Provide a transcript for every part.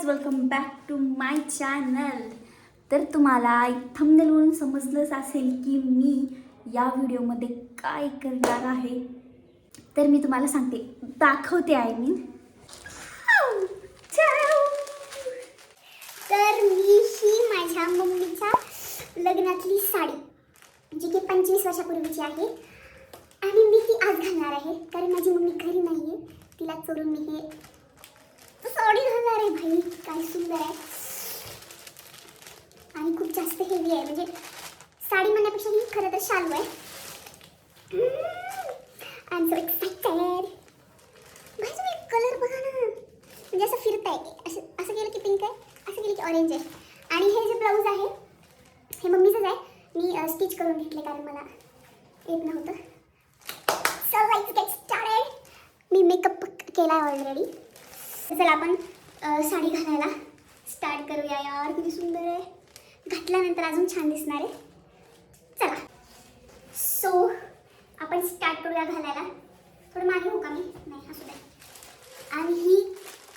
Welcome back to my channel. तर तुम्हाला थंबनेलवरून समजलंच असेल की मी या व्हिडिओमध्ये काय करणार आहे. तर मी तुम्हाला सांगते, दाखवते आहे मी. तर मी ही माझ्या मम्मीच्या लग्नातली साडी जी की 25 वर्षापूर्वीची आहे आणि मी ती आज घालणार आहे कारण माझी मम्मी घरी नाही आहे. तिला चोरून मी हे साडी घालणार आहे. भाई काय सुंदर आहे आणि खूप जास्त हेवी आहे. म्हणजे साडी म्हणण्यापेक्षा ही खरं तर शालू आहे. I am so excited. भाई तुम्ही कलर बघा ना, म्हणजे असं फिरत आहे. असं केलं की पिंक आहे, असं केलं की ऑरेंज आहे. आणि हे जे ब्लाऊज आहे हे मम्मीचंच आहे. मी स्टिच करून घेतले कारण मला येत नव्हतं. So let's get started. Me makeup केला आहे ऑलरेडी. चला आपण साडी घालायला स्टार्ट करूया. यार किती सुंदर आहे, घातल्यानंतर अजून छान दिसणार आहे. चला सो आपण स्टार्ट करूया घालायला. थोडं मागे हो का मी? नाही असू दे. आणि ही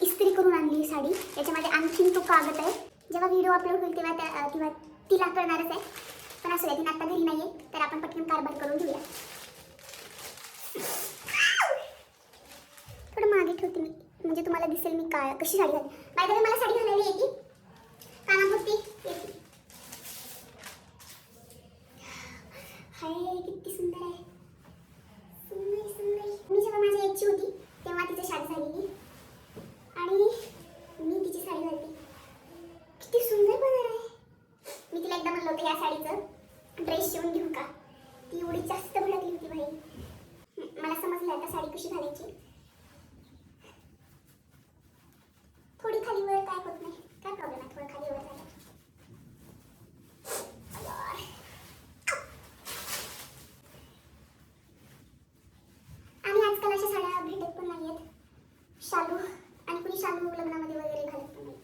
इस्त्री करून आणली साडी. याच्यामध्ये आणखीन तो कागद आहे. जेव्हा व्हिडिओ अपलोड होईल तेव्हा तिला करणारच आहे. पण असू द्या, ती आता घरी नाही आहे तर आपण पटकन कारभार करून घेऊया. थोडं मागे ठेवते मी म्हणजे तुम्हाला दिसेल मी काय कशी साडी घालते. बाय द वे मला साडी घालायला येते, कानापुरती येते. हाय किती सुंदर आहे, सुंदर सुंदर. मी जेव्हा माझ्या याची होती तेव्हा तिची साडी झालेली आणि मी तिची साडी घालते. किती सुंदर बनणार आहे. मी तिला एकदा म्हणलं होतं या साडीचं ड्रेस शिवून घेऊ का. ती एवढी जास्त भडकली होती भाई. मला समजलं आता साडी कशी घालायची. थोडी खाली वर काय होत नाही, काय प्रॉब्लेम आहे थोडं खाली वर झालं. आणि आजकाल अशा साड्या भेटत पण नाही आहेत शालू, आणि कुणी शालू लग्नामध्ये वगैरे घालत पण नाही.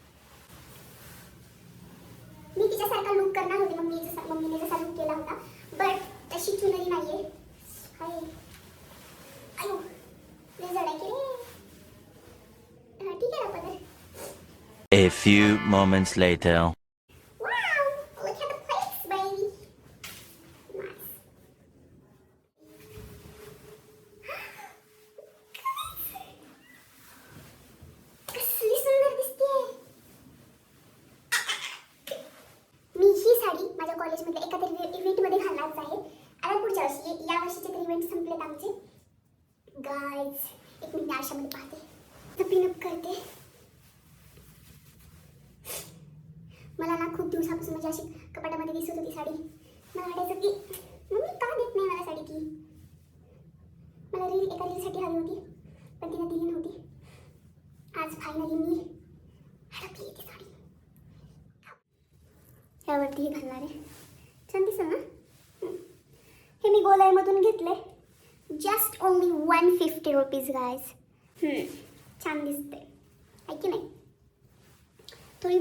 मी तिच्यासारखा लुक करणार होते, मम्मीने जसा लुक केला होता, बट तशी चुनरी नाहीये. हाय आयो लय जड आहे की रे. ठीक आहे ना पदर. A few moments later. Wow, look at the place, baby. Nice. कसली सुंदर दिसतेय. मी ही साडी माझ्या कॉलेजमध्ये एका तरी इव्हेंटमध्ये घालणारच आहे. आता पुढच्या वर्षी, या वर्षीचे तर इव्हेंट संपलेत आमचे. गाईज एक मिनिट आरशामध्ये पाहते, पिनअप करते. मला ना खूप दिवसापासून म्हणजे अशी कपाटामध्ये दिसत होती साडी. मला वाटायचं की मम्मी का देत नाही मला साडी. की मला एका रीलसाठी हवी होती पण तिने दिली नव्हती. आज फायनली मी हडपली ती साडी. यावरती हे घालणार आहे. छान दिसेल ना. हे मी गोलाईमधून घेतले. Just only 150 rupees guys. छान दिसते आहे की नाही. थोडी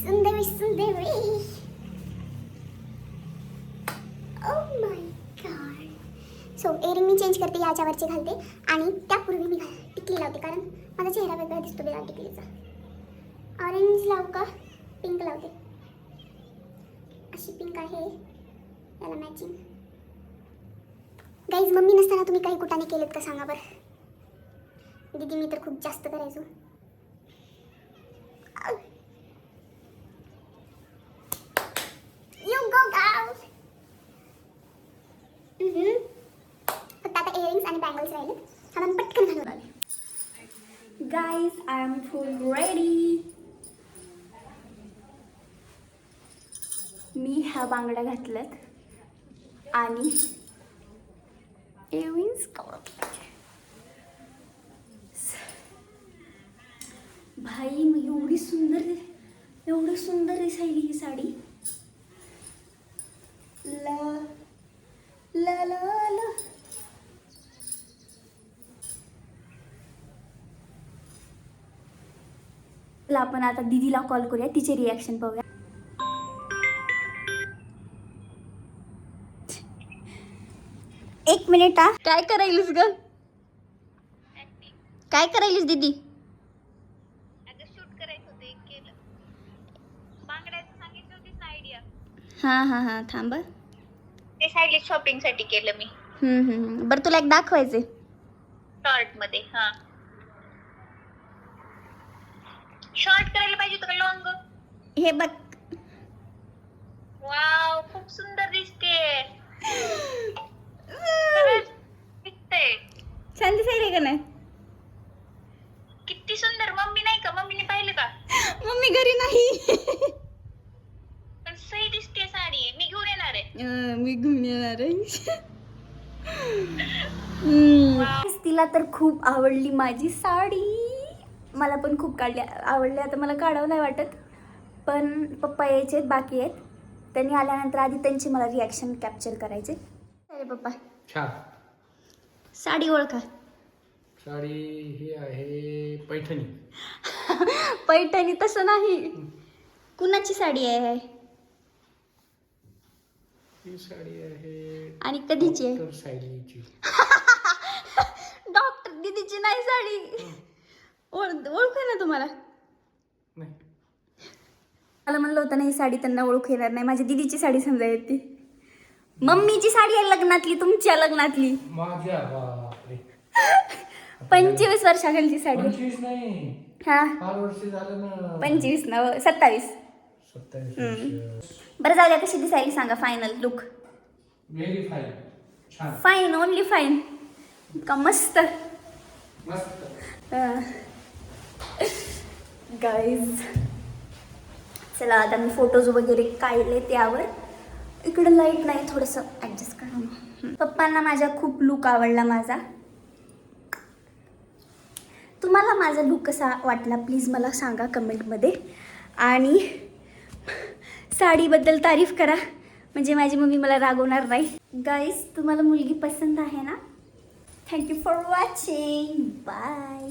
सुंदर सुंदर. Oh my God. So earring me change करते, याच्यावरचे घालते आणि त्यापूर्वी मी टिकली लावते कारण माझा चेहरा वेगळा दिसतो बिना टिकलीचा. ऑरेंज लावू का पिंक लावते. अशी पिंक आहे याला मॅचिंग. गाईज मम्मी नसताना तुम्ही काही कुटाने केलेत का सांगा बरं. दीदी मी तर खूप जास्त करायचो. You go girls. फक्त आता इयरिंग्स आणि बँगल्स राहिले. आपण पटकन घालून आले. Guys I am full ready. मी ह्या बांगड्या घातल्यात आणि इयरिंग्स भाई मग एवढी सुंदर दिसायली ही साडी. ला ला ला ला. आपण आता दीदीला कॉल करूया, तिचे रिॲक्शन पाहूया. एक मिनिट हा. काय करायलीस ग? काय करायलीस दीदी? हा थांब. ते सायली शॉपिंग साठी केलं मी बरं तुला एक दाखवायचे. शॉर्ट मध्ये. हा शॉर्ट करायला पाहिजे होतं का लॉंग? हे बघ. वाव खूप सुंदर दिसते. खरंच दिसते. छान दिसायले का नाही? किती सुंदर. मम्मी नाही का? मम्मीने पाहिलं का? मम्मी घरी नाही. पण सही दिसते साडी. मी घेऊन येणार आहे. मी घेऊन येणार आहे. तिला तर खूप आवडली माझी साडी. मला पण खूप आवडली. आता मला काढावं नाही वाटत, पण पप्पा यायचे बाकी आहेत. त्यांनी आल्यानंतर आधी त्यांची मला रिॲक्शन कॅप्चर करायचे. अरे पप्पा छान साडी ओळखा. साडी ही आहे पैठणी. पैठणी तसं नाही. कुणाची साडी आहे? ही साडी आहे आणि कधीची आहे? डॉक्टर सायलीची. डॉक्टर दीदीची नाही साडी. ओळखू ना तुम्हाला? नाही मला म्हणलं होतं ना ही साडी त्यांना ओळखू येणार नाही. माझी दीदीची साडी समजा येते. मम्मीची साडी आहे लग्नातली, तुमच्या लग्नातली. माझ्या बापरे 25 वर्षाखालची साडी. 25 नाही, हा 4 वर्ष झालं ना. 25 ना 27. 27 वर्ष. बरं जाऊ द्या. कशी दिसायली सांगा फायनल लुक? Very fine. छान फाईन, ओनली फाईन. का मस्त. मस्त. गाईज चला आता मी फोटोज वगैरे काढले त्यावर. इकडं लाईट नाही, थोडंसं ॲडजस्ट करा मग. पप्पांना माझा खूप लुक आवडला माझा. तुम्हाला माझा लुक कसा वाटला प्लीज मला सांगा कमेंटमध्ये. आणि साडीबद्दल तारीफ करा म्हणजे माझी मम्मी मला रागवणार नाही. गाईज तुम्हाला मुलगी पसंत आहे ना? Thank you for watching. बाय.